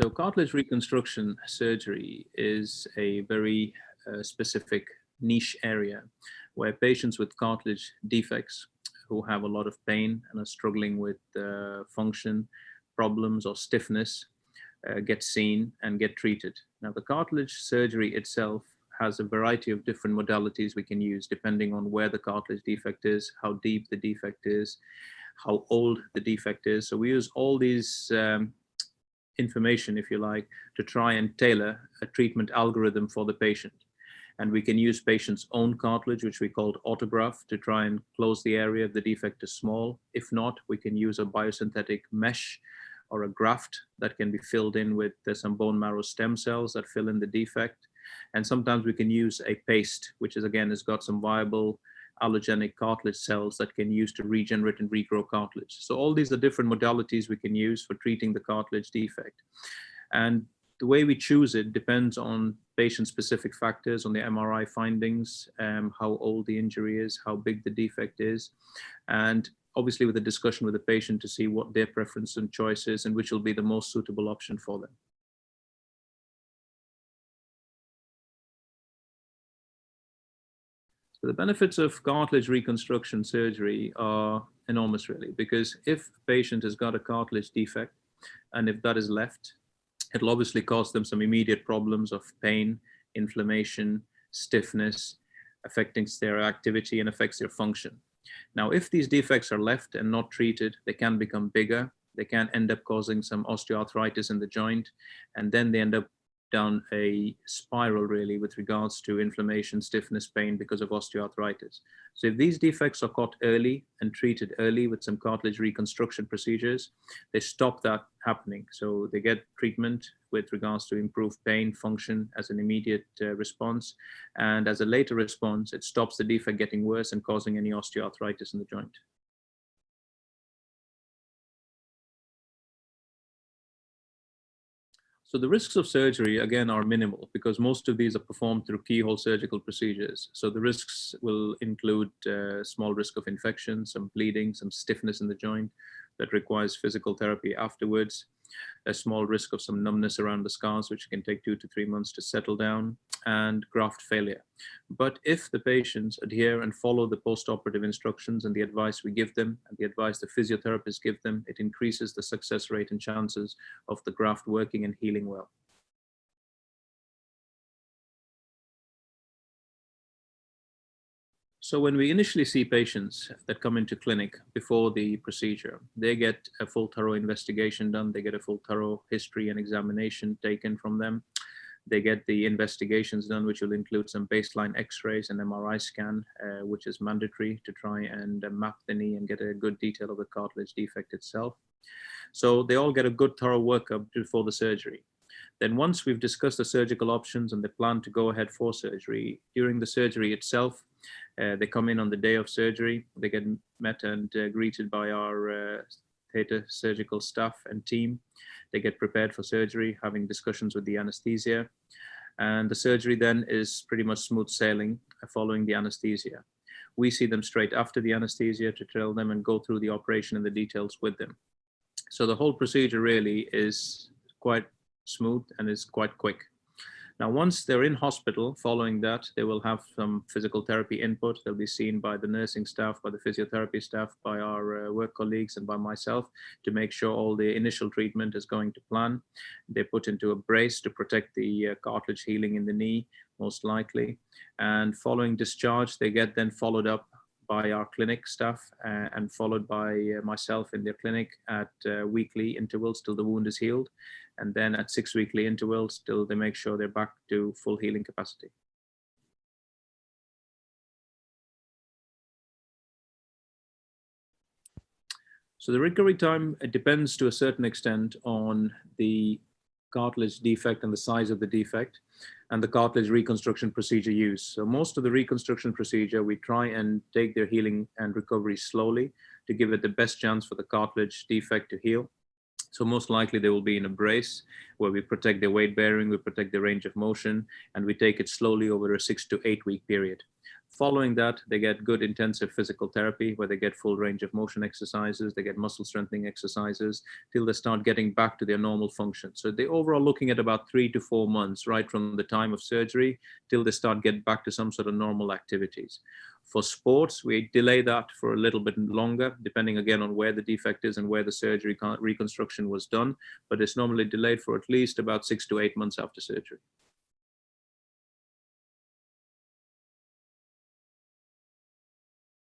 So cartilage reconstruction surgery is a very specific niche area where patients with cartilage defects who have a lot of pain and are struggling with function problems or stiffness get seen and get treated. Now, the cartilage surgery itself has a variety of different modalities we can use depending on where the cartilage defect is, how deep the defect is, how old the defect is. So we use all these information, if you like, to try and tailor a treatment algorithm for the patient. And we can use patient's own cartilage, which we call autograft, to try and close the area if the defect is small. If not, we can use a biosynthetic mesh or a graft that can be filled in with some bone marrow stem cells that fill in the defect. And sometimes we can use a paste, which is again has got some viable allogenic cartilage cells that can use to regenerate and regrow cartilage. So all these are different modalities we can use for treating the cartilage defect. And the way we choose it depends on patient-specific factors, on the MRI findings, how old the injury is, how big the defect is, and obviously with a discussion with the patient to see what their preference and choice is and which will be the most suitable option for them. So the benefits of cartilage reconstruction surgery are enormous, really, because if a patient has got a cartilage defect and if that is left, it'll obviously cause them some immediate problems of pain, inflammation, stiffness, affecting their activity and affects their function. Now, if these defects are left and not treated, they can become bigger. They can end up causing some osteoarthritis in the joint, and then they end up down a spiral, really, with regards to inflammation, stiffness, pain because of osteoarthritis. So if these defects are caught early and treated early with some cartilage reconstruction procedures, they stop that happening. So they get treatment with regards to improved pain function as an immediate response. And as a later response, it stops the defect getting worse and causing any osteoarthritis in the joint. So the risks of surgery, again, are minimal because most of these are performed through keyhole surgical procedures. So the risks will include small risk of infection, some bleeding, some stiffness in the joint that requires physical therapy afterwards, a small risk of some numbness around the scars, which can take 2 to 3 months to settle down, and graft failure. But if the patients adhere and follow the post-operative instructions and the advice we give them and the advice the physiotherapists give them, it increases the success rate and chances of the graft working and healing well. So when we initially see patients that come into clinic before the procedure, they get a full thorough investigation done. They get a full thorough history and examination taken from them. They get the investigations done, which will include some baseline x-rays and MRI scan, which is mandatory to try and map the knee and get a good detail of the cartilage defect itself. So they all get a good thorough workup before the surgery. Then once we've discussed the surgical options and the plan to go ahead for surgery, during the surgery itself, they come in on the day of surgery. They get met and greeted by our theatre surgical staff and team. They get prepared for surgery, having discussions with the anesthesia. And the surgery then is pretty much smooth sailing following the anesthesia. We see them straight after the anesthesia to tell them and go through the operation and the details with them. So the whole procedure really is quite smooth and is quite quick. Now, once they're in hospital, following that, they will have some physical therapy input. They'll be seen by the nursing staff, by the physiotherapy staff, by our work colleagues, and by myself to make sure all the initial treatment is going to plan. They're put into a brace to protect the cartilage healing in the knee, most likely. And following discharge, they get then followed up by our clinic staff and followed by myself in their clinic at weekly intervals till the wound is healed. And then at 6 weekly intervals till they make sure they're back to full healing capacity. So the recovery time, it depends to a certain extent on the cartilage defect and the size of the defect and the cartilage reconstruction procedure used. So most of the reconstruction procedure, we try and take their healing and recovery slowly to give it the best chance for the cartilage defect to heal. So most likely they will be in a brace where we protect their weight bearing, we protect their range of motion, and we take it slowly over a 6 to 8 week period. Following that, they get good intensive physical therapy where they get full range of motion exercises, they get muscle strengthening exercises till they start getting back to their normal function. So they overall looking at about 3 to 4 months, right from the time of surgery till they start getting back to some sort of normal activities. For sports, we delay that for a little bit longer, depending again on where the defect is and where the surgery reconstruction was done, but it's normally delayed for at least about 6 to 8 months after surgery.